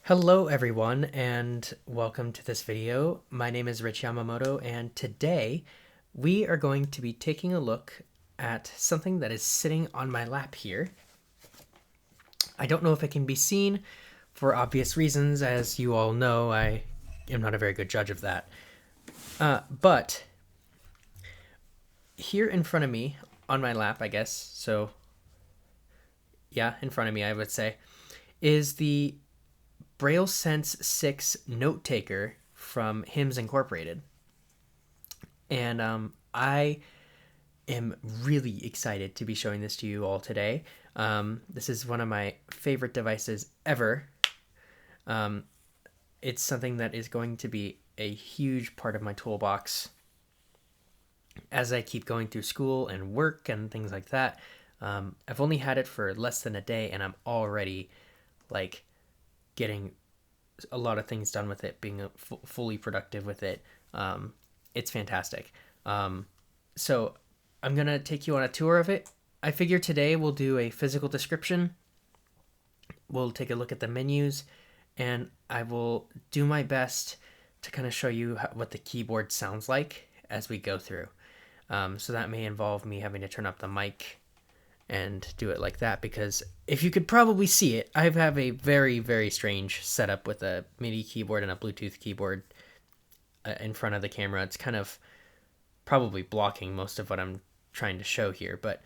Hello everyone and welcome to this video. My name is Rich Yamamoto and today we are going to be taking a look at something that is sitting on my lap here. I don't know if it can be seen for obvious reasons. As you all know, I am not a very good judge of that. But here in front of me, on my lap, I guess, so yeah, in front of me I would say, is the BrailleSense 6 note taker from HIMS Incorporated. And I am really excited to be showing this to you all today. This is one of my favorite devices ever. It's something that is going to be a huge part of my toolbox as I keep going through school and work and things like that. I've only had it for less than a day and I'm already like getting a lot of things done with it, being fully productive with it. It's fantastic. So I'm going to take you on a tour of it. I figure today we'll do a physical description. We'll take a look at the menus and I will do my best to kind of show you what the keyboard sounds like as we go through. So that may involve me having to turn up the mic and do it like that, because if you could probably see it, I have a very, very strange setup with a MIDI keyboard and a Bluetooth keyboard in front of the camera. It's kind of probably blocking most of what I'm trying to show here. But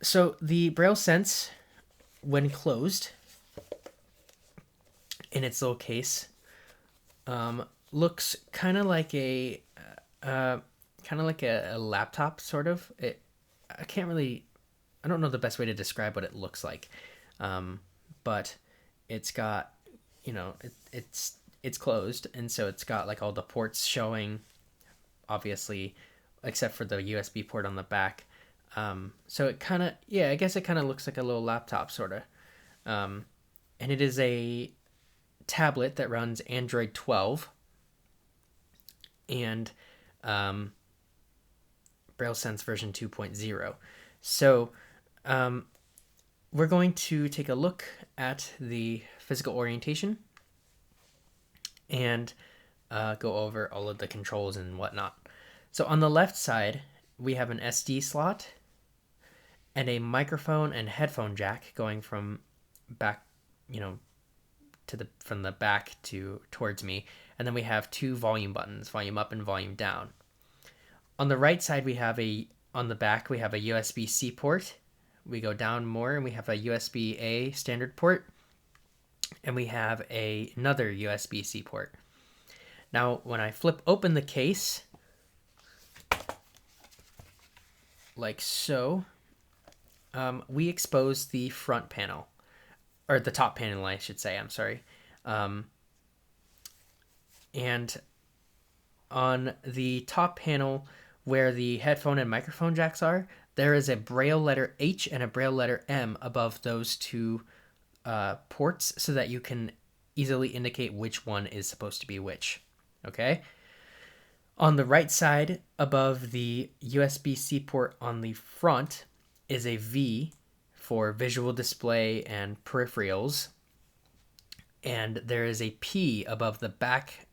so the BrailleSense, when closed in its little case, looks kind of like a laptop, sort of. I don't know the best way to describe what it looks like. But it's got, it's closed. And so it's got like all the ports showing, obviously, except for the USB port on the back. So it kind of, I guess it kind of looks like a little laptop, sort of. And it is a tablet that runs Android 12 and BrailleSense version 2.0. So we're going to take a look at the physical orientation and go over all of the controls and whatnot. So on the left side, we have an SD slot and a microphone and headphone jack going from back, from the back towards me. And then we have two volume buttons, volume up and volume down. On the right side, on the back, we have a USB-C port. We go down more and we have a USB-A standard port. And we have another USB-C port. Now, when I flip open the case, like so, we expose the front panel, or the top panel, I should say, I'm sorry. And on the top panel, where the headphone and microphone jacks are, there is a Braille letter H and a Braille letter M above those two ports, so that you can easily indicate which one is supposed to be which. Okay? On the right side, above the USB-C port on the front, is a V for visual display and peripherals. And there is a P above the back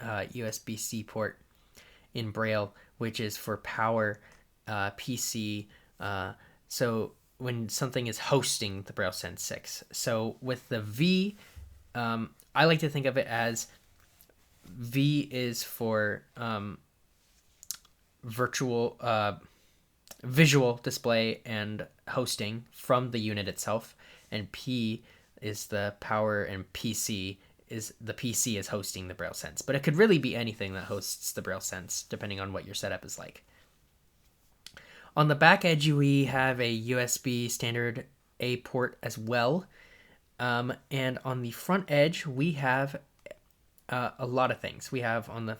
USB-C port in Braille, which is for power, PC. So when something is hosting the BrailleSense 6. So with the V, I like to think of it as V is for visual display and hosting from the unit itself, and P is the power, and PC is hosting the BrailleSense. But it could really be anything that hosts the BrailleSense, depending on what your setup is like. On the back edge, we have a USB standard A port as well. And on the front edge, we have a lot of things. We have on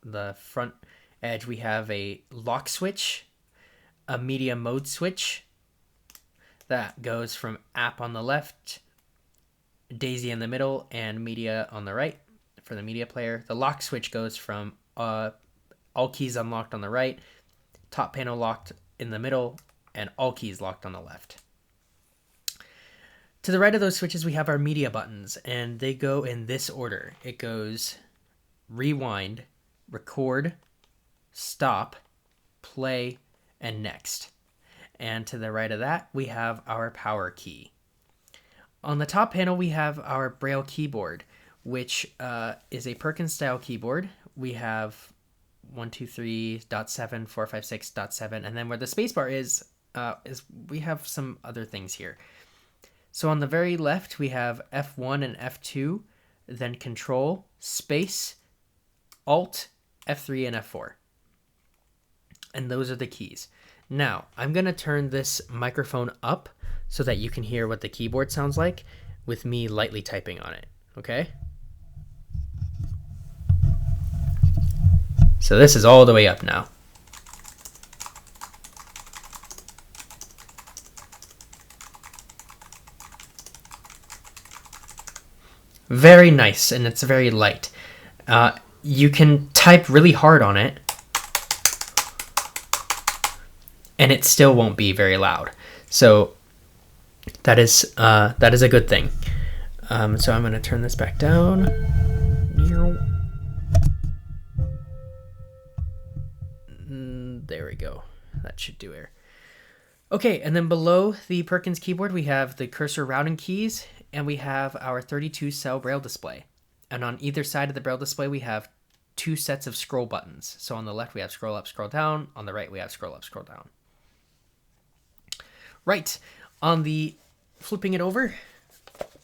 the front edge, we have a lock switch, a media mode switch that goes from app on the left, Daisy in the middle, and media on the right for the media player. The lock switch goes from all keys unlocked on the right, top panel locked in the middle, and all keys locked on the left. To the right of those switches, we have our media buttons, and they go in this order. It goes rewind, record, stop, play, and next. And to the right of that, we have our power key. On the top panel, we have our Braille keyboard, which is a Perkins style keyboard. We have 123.7, 456.7, and then where the spacebar is we have some other things here. So on the very left, we have F1 and F2, then Control, Space, Alt, F3, and F4. And those are the keys. Now, I'm going to turn this microphone up so that you can hear what the keyboard sounds like with me lightly typing on it, okay? So this is all the way up now. Very nice, and it's very light. You can type really hard on it, and it still won't be very loud. So that is a good thing. So I'm going to turn this back down. There we go. That should do it. Okay, and then below the Perkins keyboard, we have the cursor routing keys, and we have our 32-cell Braille display. And on either side of the Braille display, we have 2 sets of scroll buttons. So on the left, we have scroll up, scroll down. On the right, we have scroll up, scroll down. Right, on the flipping it over,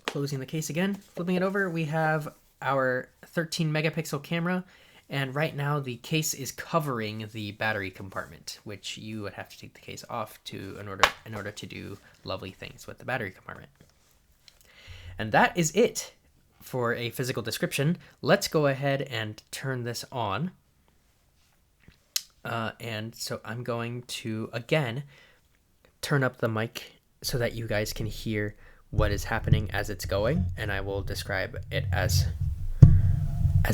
closing the case again, flipping it over, we have our 13 megapixel camera. And right now the case is covering the battery compartment, which you would have to take the case off in order to do lovely things with the battery compartment. And that is it for a physical description. Let's go ahead and turn this on. And so I'm going to, again, turn up the mic so that you guys can hear what is happening as it's going, and I will describe it as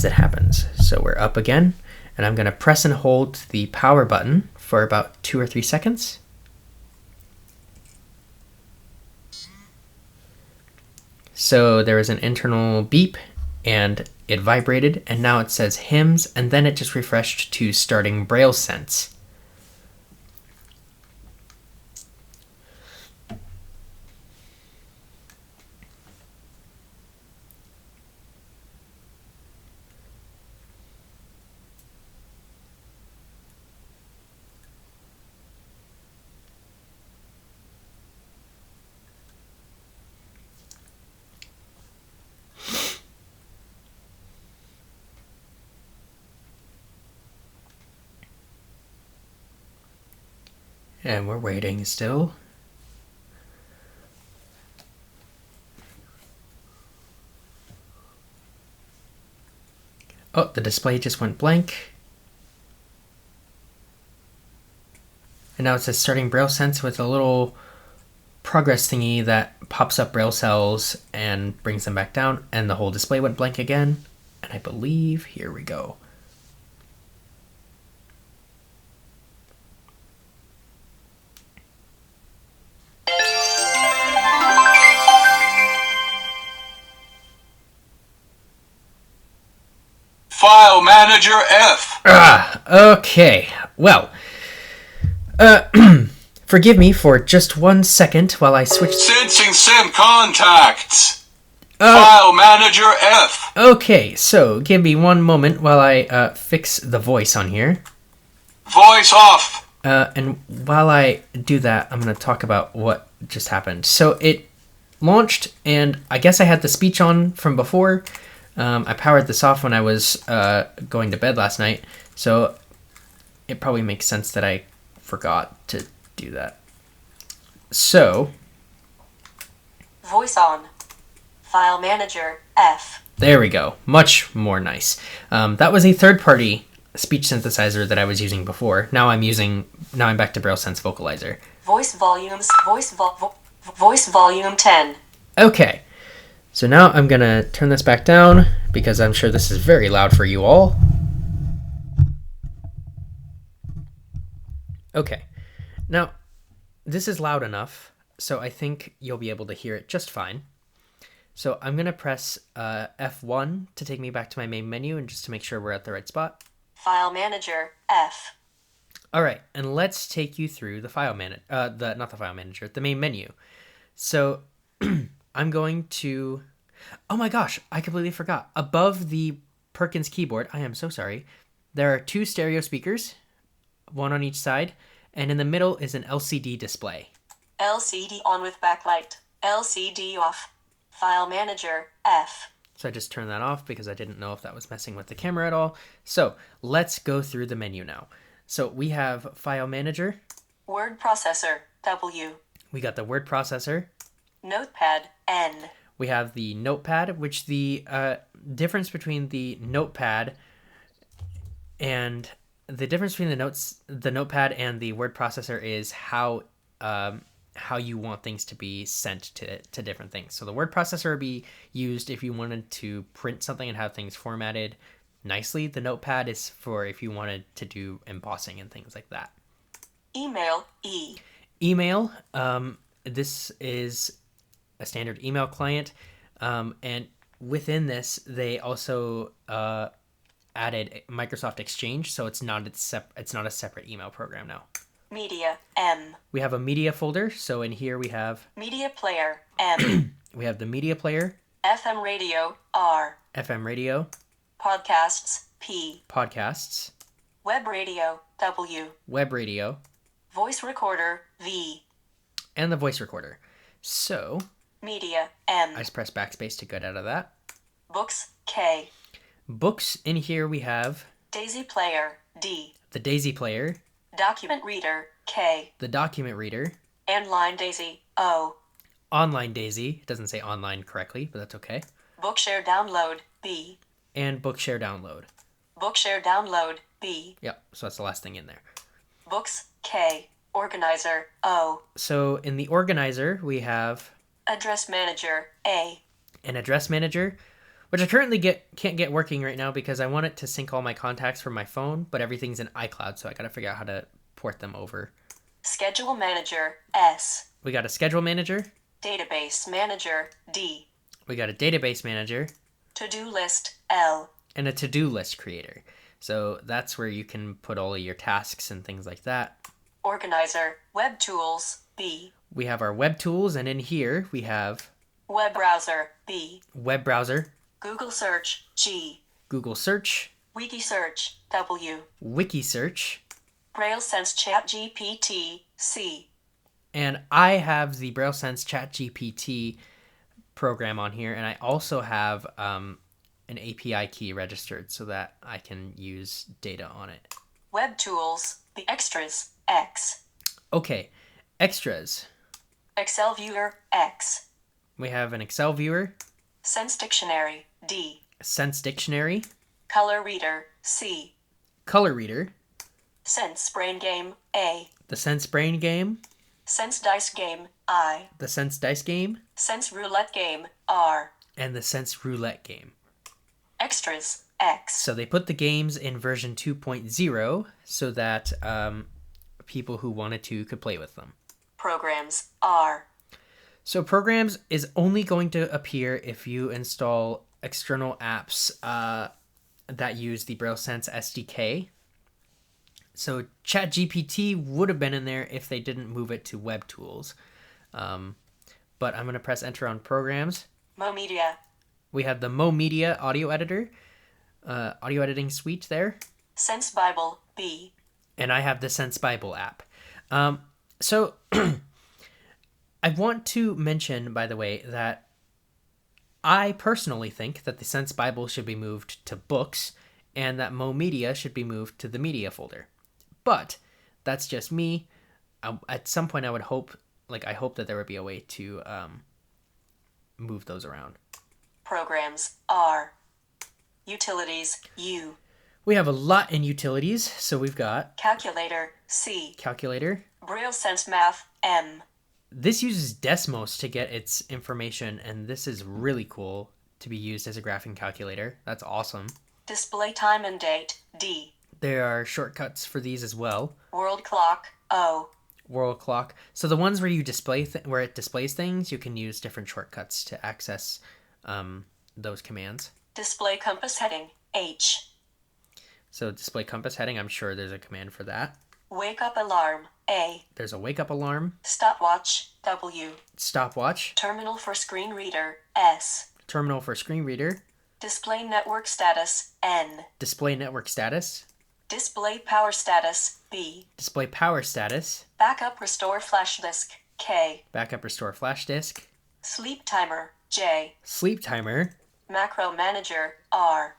it happens. So we're up again, and I'm going to press and hold the power button for about 2 or 3 seconds. So there was an internal beep, and it vibrated, and now it says HIMS, and then it just refreshed to starting BrailleSense. And we're waiting still. Oh, the display just went blank. And now it says starting BrailleSense with a little progress thingy that pops up Braille cells and brings them back down, and the whole display went blank again. And I believe, here we go. File Manager F. Okay. Well, forgive me for just 1 second while I switch. Sensing SIM contacts. File Manager F. Okay, so give me 1 moment while I fix the voice on here. Voice off. And while I do that, I'm going to talk about what just happened. So it launched, and I guess I had the speech on from before. I powered this off when I was going to bed last night, so it probably makes sense that I forgot to do that. So, voice on. File Manager F. There we go. Much more nice. That was a third-party speech synthesizer that I was using before. Now I'm back to BrailleSense Vocalizer. Voice volume 10. Okay. So now I'm going to turn this back down because I'm sure this is very loud for you all. Okay. Now, this is loud enough. so I think you'll be able to hear it just fine. So I'm going to press F1 to take me back to my main menu and just to make sure we're at the right spot. File Manager F. All right, and let's take you through the the main menu. So I'm going to, oh my gosh, I completely forgot. Above the Perkins keyboard, I am so sorry, there are 2 stereo speakers, one on each side, and in the middle is an LCD display. LCD on with backlight. LCD off. File Manager F. So I just turned that off because I didn't know if that was messing with the camera at all. So let's go through the menu now. So we have File Manager. Word Processor W. We got the word processor. Notepad N. We have the notepad, which the difference between the notepad and the notepad and the word processor is how you want things to be sent to different things. So the word processor would be used if you wanted to print something and have things formatted nicely. The notepad is for if you wanted to do embossing and things like that. Email E. Email, this is a standard email client, and within this they also added Microsoft Exchange, so it's not a separate email program now. Media M. We have a media folder, so in here we have Media Player M. we have the media player, FM Radio R. FM radio, Podcasts P. podcasts, Web Radio W. web radio, Voice Recorder V. and the voice recorder. So Media M. I just press backspace to get out of that. Books K. Books, in here we have Daisy Player D. the daisy player, Document Reader K. the document reader, And Line Daisy O. online daisy, it doesn't say online correctly, but that's okay, Bookshare Download B. and bookshare download. Bookshare Download B. Yep, so that's the last thing in there. Books K. Organizer O. So in the organizer, we have Address Manager A. an address manager, which I currently can't get working right now because I want it to sync all my contacts from my phone, but everything's in iCloud, so I gotta figure out how to port them over. Schedule Manager S. We got a schedule manager, Database Manager D. we got a database manager, To-Do List L. and a to-do list creator. So that's where you can put all of your tasks and things like that. Organizer Web Tools B. We have our web tools, and in here we have Web Browser B. web browser, Google Search G. Google search, Wiki Search W. wiki search, BrailleSense ChatGPT C. and I have the BrailleSense ChatGPT program on here, and I also have an API key registered so that I can use data on it. Web Tools The Extras X. Okay, extras. Excel Viewer X. We have an Excel viewer, Sense Dictionary D. Sense dictionary, Color Reader C. color reader, Sense Brain Game A. the Sense brain game, Sense Dice Game I. the Sense dice game, Sense Roulette Game R. and the Sense roulette game. Extras X. So they put the games in version 2.0 so that people who wanted to could play with them. Programs R. So programs is only going to appear if you install external apps that use the BrailleSense SDK. So ChatGPT would have been in there if they didn't move it to Web Tools. But I'm going to press enter on programs. Mo Media. We have the Mo Media audio editor, audio editing suite there. Sense Bible B. And I have the Sense Bible app. So I want to mention, by the way, that I personally think that the Sense Bible should be moved to books and that Mo Media should be moved to the media folder. But that's just me. At some point I hope that there would be a way to move those around. Programs R. Utilities U. We have a lot in utilities. So we've got Calculator C. calculator. BrailleSense Math M. This uses Desmos to get its information, and this is really cool to be used as a graphing calculator. That's awesome. Display Time and Date D. There are shortcuts for these as well. World Clock O. world clock. So the ones where you display where it displays things, you can use different shortcuts to access those commands. Display compass heading, H. So display compass heading, I'm sure there's a command for that. Wake up alarm, A. There's a wake up alarm. Stopwatch, W. Stopwatch. Terminal for screen reader, S. Terminal for screen reader. Display network status, N. Display network status. Display power status, B. Display power status. Backup restore flash disk, K. Backup restore flash disk. Sleep timer, J. Sleep timer. Macro manager, R.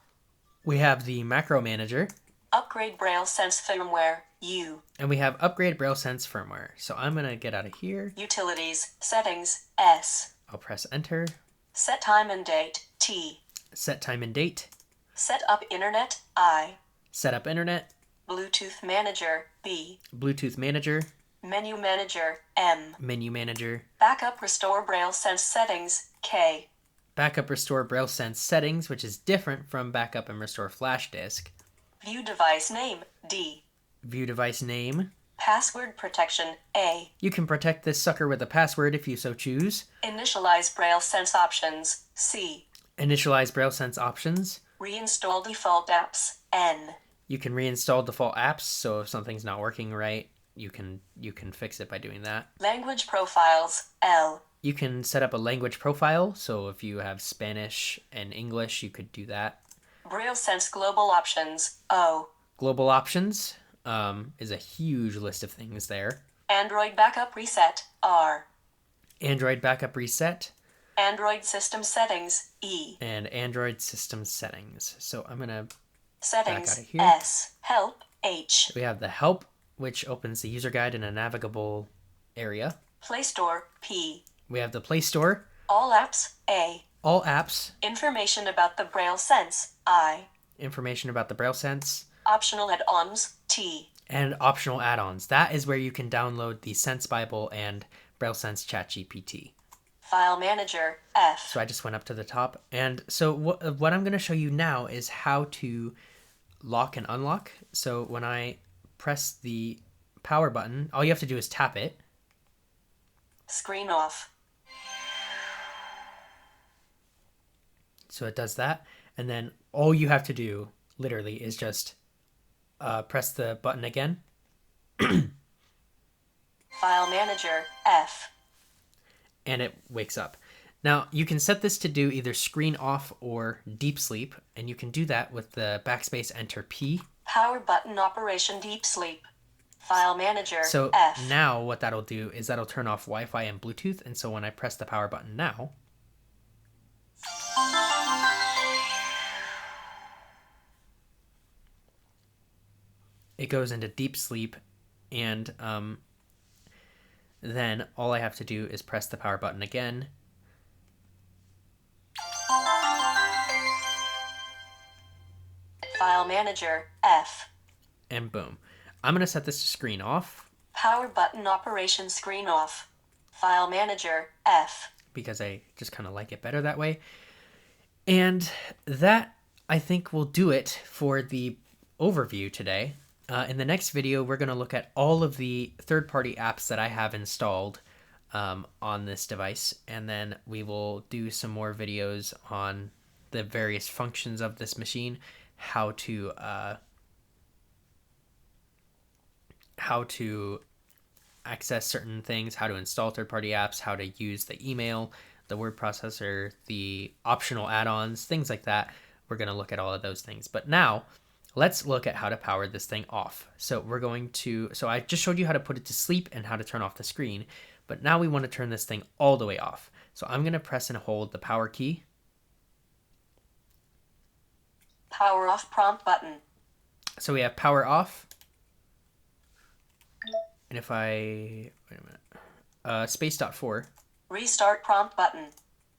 We have the macro manager. Upgrade BrailleSense firmware, U. And we have upgrade BrailleSense firmware. So I'm going to get out of here. Utilities, settings, S. I'll press enter. Set time and date, T. Set time and date. Set up internet, I. Set up internet. Bluetooth manager, B. Bluetooth manager. Menu manager, M. Menu manager. Backup restore BrailleSense settings, K. Backup restore BrailleSense settings, which is different from backup and restore flash disk. View device name, D. View device name. Password protection, A. You can protect this sucker with a password if you so choose. Initialize BrailleSense options, C. Initialize BrailleSense options. Reinstall default apps, N. You can reinstall default apps, so if something's not working right, you can fix it by doing that. Language profiles, L. You can set up a language profile, so if you have Spanish and English, you could do that. BrailleSense global options, O. Global options is a huge list of things there. Android backup reset, R. Android backup reset. Android system settings, E. And Android system settings. So I'm going to Settings, back out of here. S. Help, H. We have the help, which opens the user guide in a navigable area. Play Store, P. We have the Play Store. All apps, A. All apps. Information about the BrailleSense, I. Information about the BrailleSense. Optional add-ons, T. And optional add-ons. That is where you can download the Sense Bible and BrailleSense ChatGPT. File Manager, F. So I just went up to the top. And so what I'm going to show you now is how to lock and unlock. So when I press the power button, all you have to do is tap it. Screen off. So it does that. And then all you have to do, literally, is just press the button again. File Manager, F. And it wakes up. Now, you can set this to do either screen off or deep sleep. And you can do that with the backspace enter P. Power button operation deep sleep. File Manager, So F. now what that'll do is that'll turn off Wi-Fi and Bluetooth. And so when I press the power button now, it goes into deep sleep. And then all I have to do is press the power button again. File Manager, F. And boom. I'm going to set this to screen off Power button operation screen off. File Manager, F. because I just kind of like it better that way. And that, I think, will do it for the overview today. In the next video, we're going to look at all of the third-party apps that I have installed on this device. And then we will do some more videos on the various functions of this machine, how to access certain things, how to install third-party apps, how to use the email, the word processor, the optional add-ons, things like that. We're going to look at all of those things. But now, let's look at how to power this thing off. So I just showed you how to put it to sleep and how to turn off the screen. But now we want to turn this thing all the way off. So I'm going to press and hold the power key. Power off prompt button. So we have power off. And if I, wait a minute, space.4. Restart prompt button.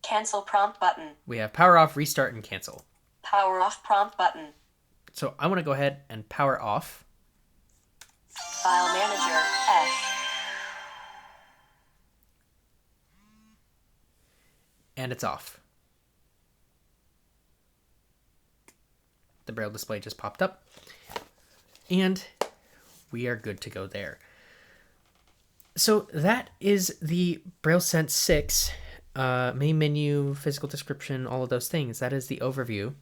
Cancel prompt button. We have power off, restart, and cancel. Power off prompt button. So I want to go ahead and power off. File Manager, F. And it's off. The Braille display just popped up. And we are good to go there. So that is the BrailleSense 6 main menu, physical description, all of those things. That is the overview.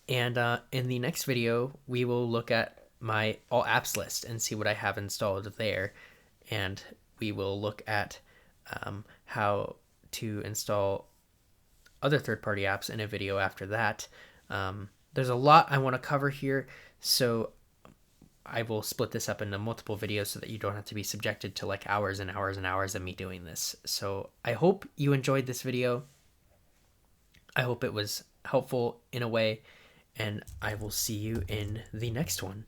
And in the next video, we will look at my all apps list and see what I have installed there. And we will look at how to install other third-party apps in a video after that. There's a lot I want to cover here, so I will split this up into multiple videos so that you don't have to be subjected to like hours and hours and hours of me doing this. So I hope you enjoyed this video. I hope it was helpful in a way, and I will see you in the next one.